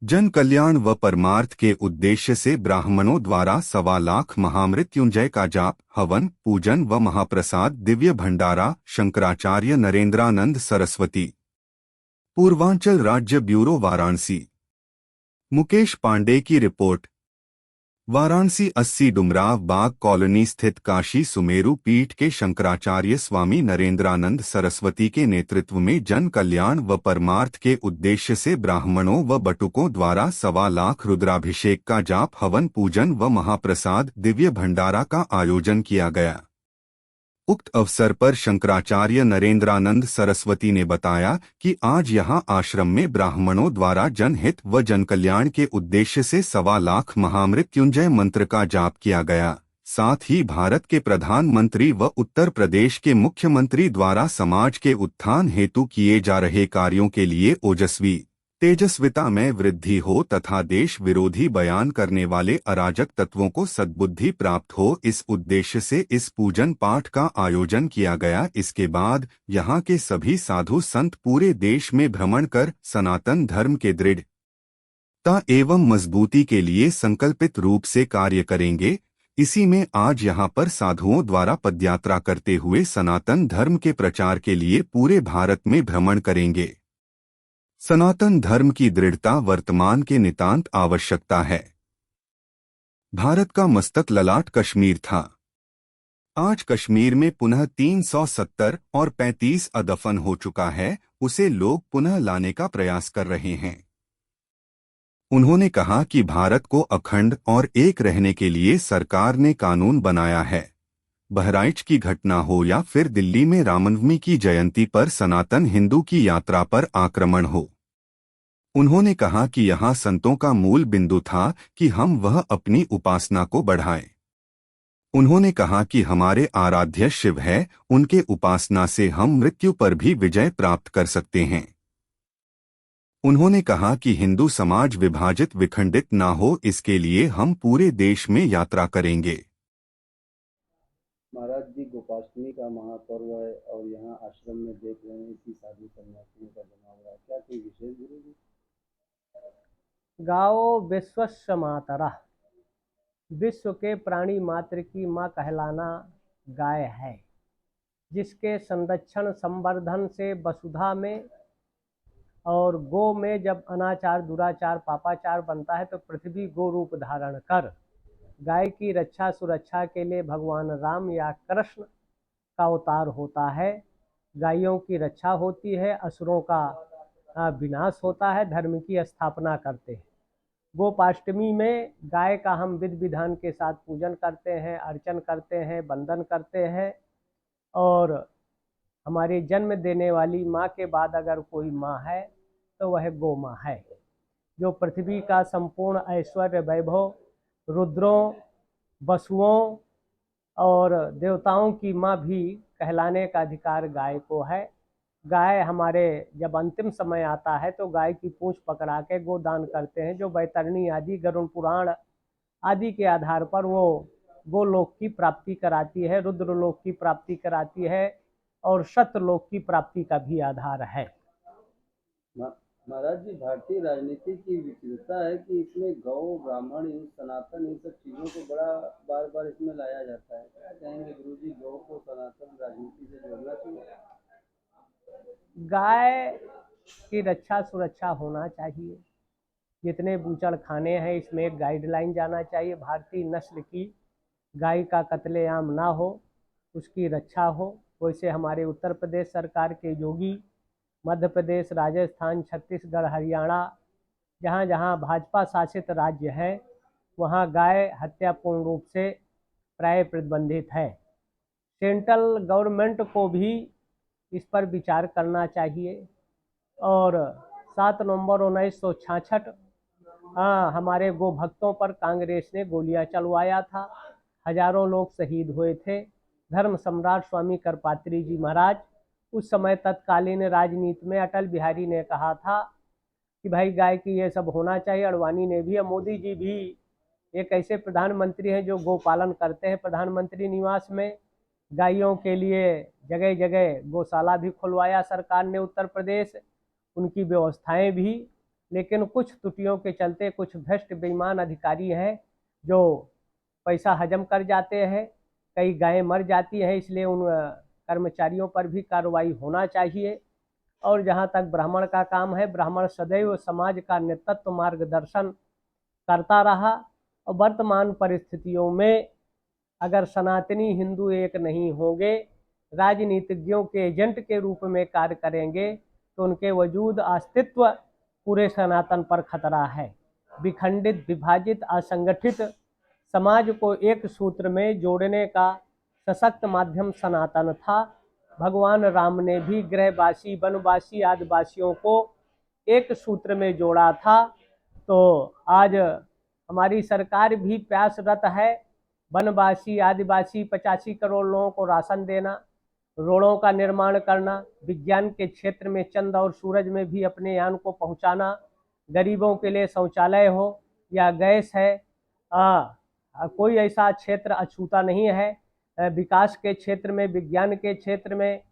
जन कल्याण व परमार्थ के उद्देश्य से ब्राह्मणों द्वारा 1.25 लाख महामृत्युंजय का जाप, हवन, पूजन व महाप्रसाद दिव्य भंडारा। शंकराचार्य नरेंद्रानंद सरस्वती, पूर्वांचल राज्य ब्यूरो, वाराणसी। मुकेश पांडे की रिपोर्ट। वाराणसी 80 डुमराव बाग कॉलोनी स्थित काशी सुमेरु पीठ के शंकराचार्य स्वामी नरेंद्रानंद सरस्वती के नेतृत्व में जन कल्याण व परमार्थ के उद्देश्य से ब्राह्मणों व बटुकों द्वारा 1.25 लाख रुद्राभिषेक का जाप, हवन, पूजन व महाप्रसाद दिव्य भंडारा का आयोजन किया गया। उक्त अवसर पर शंकराचार्य नरेंद्रानंद सरस्वती ने बताया कि आज यहां आश्रम में ब्राह्मणों द्वारा जनहित व जनकल्याण के उद्देश्य से 1.25 लाख महामृत्युंजय मंत्र का जाप किया गया। साथ ही भारत के प्रधानमंत्री व उत्तर प्रदेश के मुख्यमंत्री द्वारा समाज के उत्थान हेतु किए जा रहे कार्यों के लिए ओजस्वी तेजस्विता में वृद्धि हो तथा देश विरोधी बयान करने वाले अराजक तत्वों को सद्बुद्धि प्राप्त हो, इस उद्देश्य से इस पूजन पाठ का आयोजन किया गया। इसके बाद यहाँ के सभी साधु संत पूरे देश में भ्रमण कर सनातन धर्म के दृढ़ता एवं मजबूती के लिए संकल्पित रूप से कार्य करेंगे। इसी में आज यहाँ पर साधुओं द्वारा पदयात्रा करते हुए सनातन धर्म के प्रचार के लिए पूरे भारत में भ्रमण करेंगे। सनातन धर्म की दृढ़ता वर्तमान के नितांत आवश्यकता है। भारत का मस्तक ललाट कश्मीर था। आज कश्मीर में पुनः 370 और 35 दफन हो चुका है, उसे लोग पुनः लाने का प्रयास कर रहे हैं। उन्होंने कहा कि भारत को अखंड और एक रहने के लिए सरकार ने कानून बनाया है। बहराइच की घटना हो या फिर दिल्ली में रामनवमी की जयंती पर सनातन हिंदू की यात्रा पर आक्रमण हो, उन्होंने कहा कि यहाँ संतों का मूल बिंदु था कि हम वह अपनी उपासना को बढ़ाएं। उन्होंने कहा कि हमारे आराध्य शिव है, उनके उपासना से हम मृत्यु पर भी विजय प्राप्त कर सकते हैं। उन्होंने कहा कि हिंदू समाज विभाजित विखंडित ना हो, इसके लिए हम पूरे देश में यात्रा करेंगे। महाराज जी, गोपाष्टमी का महापर्व है और यहाँ आश्रम में देख रहे हैं कि साधु सन्यासियों का जमावड़ा, क्या कोई विशेष गुरु जी? गाओ विश्वस्य मातरः, विश्व के प्राणी मात्र की माँ कहलाना गाय है, जिसके संरक्षण संवर्धन से वसुधा में और गो में जब अनाचार दुराचार पापाचार बनता है तो पृथ्वी गो रूप धारण कर गाय की रक्षा सुरक्षा के लिए भगवान राम या कृष्ण का अवतार होता है। गायों की रक्षा होती है, असुरों का विनाश होता है, धर्म की स्थापना करते हैं। गोपाष्टमी में गाय का हम विधि विधान के साथ पूजन करते हैं, अर्चन करते हैं, वंदन करते हैं। और हमारी जन्म देने वाली माँ के बाद अगर कोई माँ है तो वह गौ माँ है, जो पृथ्वी का संपूर्ण ऐश्वर्य वैभव, रुद्रों, वसुओं और देवताओं की माँ भी कहलाने का अधिकार गाय को है। गाय हमारे जब अंतिम समय आता है तो गाय की पूंछ पकड़ा के गोदान करते हैं, जो बैतरणी आदि गरुड़ पुराण आदि के आधार पर वो गोलोक की प्राप्ति कराती है, रुद्रलोक की प्राप्ति कराती है और सत्यलोक की प्राप्ति का भी आधार है। महाराज जी, भारतीय राजनीति की विचित्रता है कि इसमें गौ, ब्राह्मण, इन सनातन, इन सब चीजों को बड़ा बार बार इसमें लाया जाता है। क्या कहेंगे गुरु जी, गौ को सनातन राजनीति से जोड़ना चाहिए? गाय की रक्षा सुरक्षा होना चाहिए। जितने बूचड़ खाने हैं इसमें एक गाइडलाइन जाना चाहिए, भारतीय नस्ल की गाय का कत्लेआम ना हो, उसकी रक्षा हो। वैसे हमारे उत्तर प्रदेश सरकार के योगी, मध्य प्रदेश, राजस्थान, छत्तीसगढ़, हरियाणा, जहाँ जहाँ भाजपा शासित राज्य है वहाँ गाय हत्या पूर्ण रूप से प्राय प्रतिबंधित है। सेंट्रल गवर्नमेंट को भी इस पर विचार करना चाहिए। और 7 नवंबर 1966 हमारे गो भक्तों पर कांग्रेस ने गोलियां चलवाया था, हजारों लोग शहीद हुए थे। धर्म सम्राट स्वामी करपात्री जी महाराज उस समय तत्कालीन राजनीति में अटल बिहारी ने कहा था कि भाई गाय की ये सब होना चाहिए। अडवाणी ने भी, मोदी जी भी एक ऐसे प्रधानमंत्री हैं जो गो पालन करते हैं। प्रधानमंत्री निवास में गायों के लिए जगह जगह गौशाला भी खुलवाया सरकार ने उत्तर प्रदेश, उनकी व्यवस्थाएं भी लेकिन कुछ त्रुटियों के चलते कुछ भ्रष्ट बेईमान अधिकारी हैं जो पैसा हजम कर जाते हैं, कई गायें मर जाती हैं, इसलिए उन कर्मचारियों पर भी कार्रवाई होना चाहिए। और जहाँ तक ब्राह्मण का काम है, ब्राह्मण सदैव समाज का नेतृत्व मार्गदर्शन करता रहा और वर्तमान परिस्थितियों में अगर सनातनी हिंदू एक नहीं होंगे, राजनीतिज्ञों के एजेंट के रूप में कार्य करेंगे, तो उनके वजूद अस्तित्व पूरे सनातन पर खतरा है। विखंडित, विभाजित, असंगठित समाज को एक सूत्र में जोड़ने का सशक्त माध्यम सनातन था। भगवान राम ने भी गृहवासी, वनवासी, आदिवासियों को एक सूत्र में जोड़ा था। तो आज हमारी सरकार भी प्रयासरत है, वनवासी, आदिवासी 85 करोड़ लोगों को राशन देना, रोडों का निर्माण करना, विज्ञान के क्षेत्र में चंद्र और सूरज में भी अपने यान को पहुंचाना, गरीबों के लिए शौचालय हो या गैस है, कोई ऐसा क्षेत्र अछूता नहीं है। विकास के क्षेत्र में, विज्ञान के क्षेत्र में